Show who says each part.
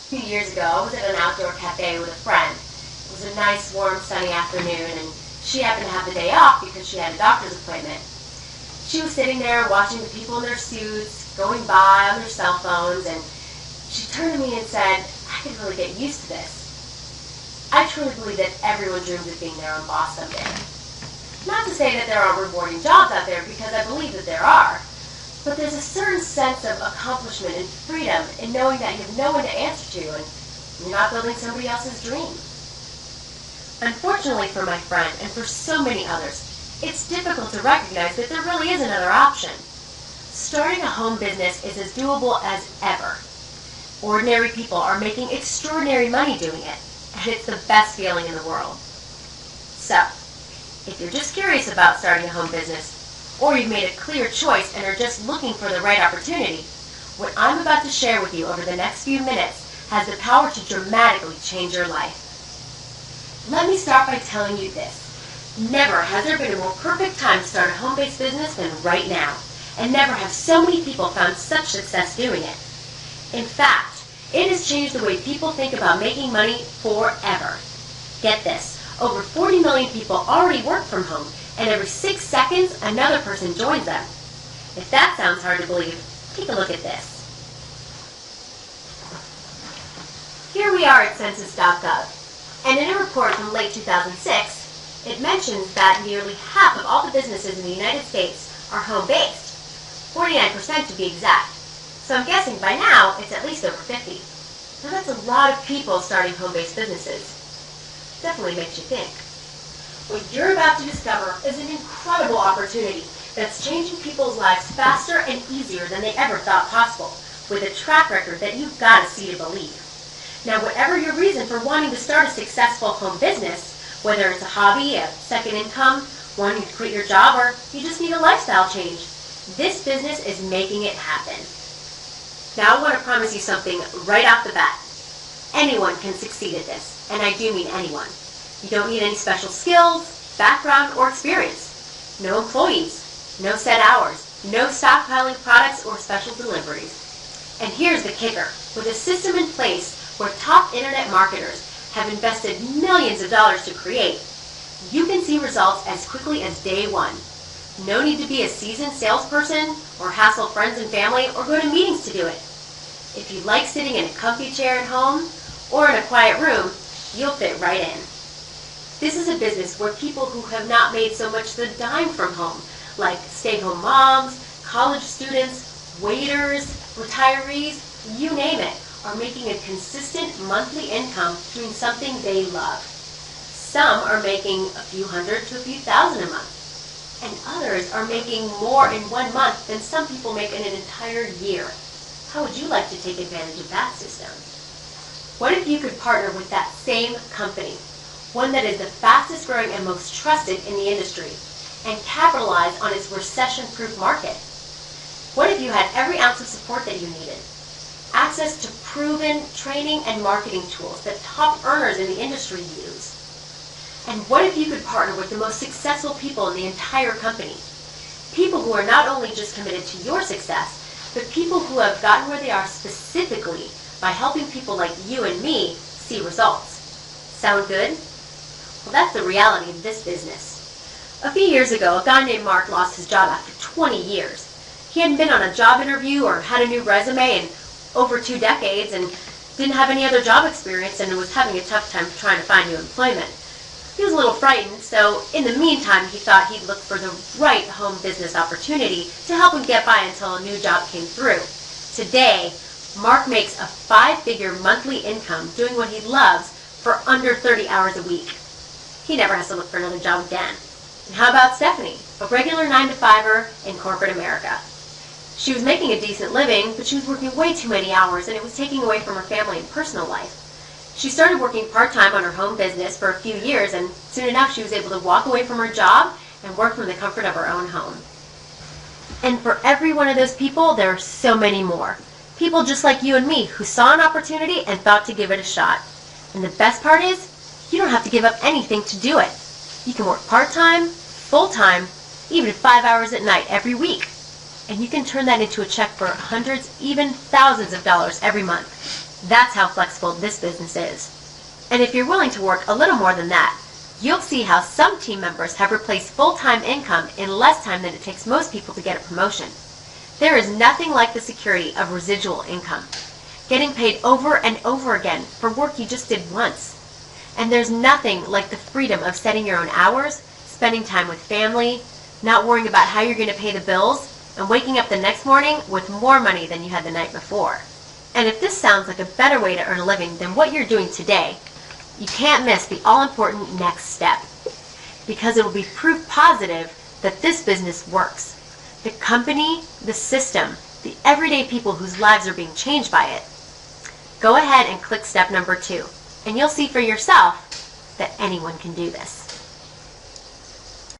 Speaker 1: few years ago, I was at an outdoor cafe with a friend. It was a nice, warm, sunny afternoon, and she happened to have the day off because she had a doctor's appointment. She was sitting there watching the people in their suits going by on their cell phones, and she turned to me and said, "I could really get used to this." I truly believe that everyone dreams of being their own boss someday. Not to say that there aren't rewarding jobs out there, because I believe that there are. But there's a certain sense of accomplishment and freedom in knowing that you have no one to answer to and you're not building somebody else's dream. Unfortunately for my friend and for so many others, it's difficult to recognize that there really is another option. Starting a home business is as doable as ever. Ordinary people are making extraordinary money doing it, and it's the best feeling in the world. So, if you're just curious about starting a home business, or you've made a clear choice and are just looking for the right opportunity, what I'm about to share with you over the next few minutes has the power to dramatically change your life. Let me start by telling you this. Never has there been a more perfect time to start a home-based business than right now, and never have so many people found such success doing it. In fact, it has changed the way people think about making money forever. Get this, over 40 million people already work from home, and every 6 seconds, another person joins them. If that sounds hard to believe, take a look at this. Here we are at census.gov, and in a report from late 2006, it mentions that nearly half of all the businesses in the United States are home-based, 49% to be exact. So I'm guessing by now it's at least over 50. Now that's a lot of people starting home-based businesses. Definitely makes you think. What you're about to discover is an incredible opportunity that's changing people's lives faster and easier than they ever thought possible, with a track record that you've got to see to believe. Now, whatever your reason for wanting to start a successful home business, whether it's a hobby, a second income, wanting to quit your job, or you just need a lifestyle change, this business is making it happen. Now, I want to promise you something right off the bat. Anyone can succeed at this, and I do mean anyone. You don't need any special skills, background, or experience. No employees, no set hours, no stockpiling products or special deliveries. And here's the kicker. With a system in place where top internet marketers have invested millions of dollars to create, you can see results as quickly as day one. No need to be a seasoned salesperson or hassle friends and family or go to meetings to do it. If you like sitting in a comfy chair at home or in a quiet room, you'll fit right in. This is a business where people who have not made so much as a dime from home, like stay-home moms, college students, waiters, retirees, you name it, are making a consistent monthly income doing something they love. Some are making a few hundred to a few thousand a month, and others are making more in 1 month than some people make in an entire year. How would you like to take advantage of that system? What if you could partner with that same company, one that is the fastest growing and most trusted in the industry, and capitalize on its recession-proof market? What if you had every ounce of support that you needed? Access to proven training and marketing tools that top earners in the industry use? And what if you could partner with the most successful people in the entire company? People who are not only just committed to your success, but people who have gotten where they are specifically by helping people like you and me see results. Sound good? Well, that's the reality of this business. A few years ago, a guy named Mark lost his job after 20 years. He hadn't been on a job interview or had a new resume in over 2 decades and didn't have any other job experience and was having a tough time trying to find new employment. He was a little frightened, so in the meantime, he thought he'd look for the right home business opportunity to help him get by until a new job came through. Today, Mark makes a 5-figure monthly income doing what he loves for under 30 hours a week. He never has to look for another job again. And how about Stephanie, a regular 9-to-5er in corporate America? She was making a decent living, but she was working way too many hours and it was taking away from her family and personal life. She started working part-time on her home business for a few years, and soon enough she was able to walk away from her job and work from the comfort of her own home. And for every one of those people, there are so many more. People just like you and me who saw an opportunity and thought to give it a shot. And the best part is, you don't have to give up anything to do it. You can work part-time, full-time, even 5 hours at night every week. and you can turn that into a check for hundreds, even thousands of dollars every month. That's how flexible this business is. And if you're willing to work a little more than that, you'll see how some team members have replaced full-time income in less time than it takes most people to get a promotion. There is nothing like the security of residual income, getting paid over and over again for work you just did once. And there's nothing like the freedom of setting your own hours, spending time with family, not worrying about how you're going to pay the bills, and waking up the next morning with more money than you had the night before. And if this sounds like a better way to earn a living than what you're doing today, you can't miss the all-important next step, because it will be proof positive that this business works. The company, the system, the everyday people whose lives are being changed by it. Go ahead and click step number 2, and you'll see for yourself that anyone can do this.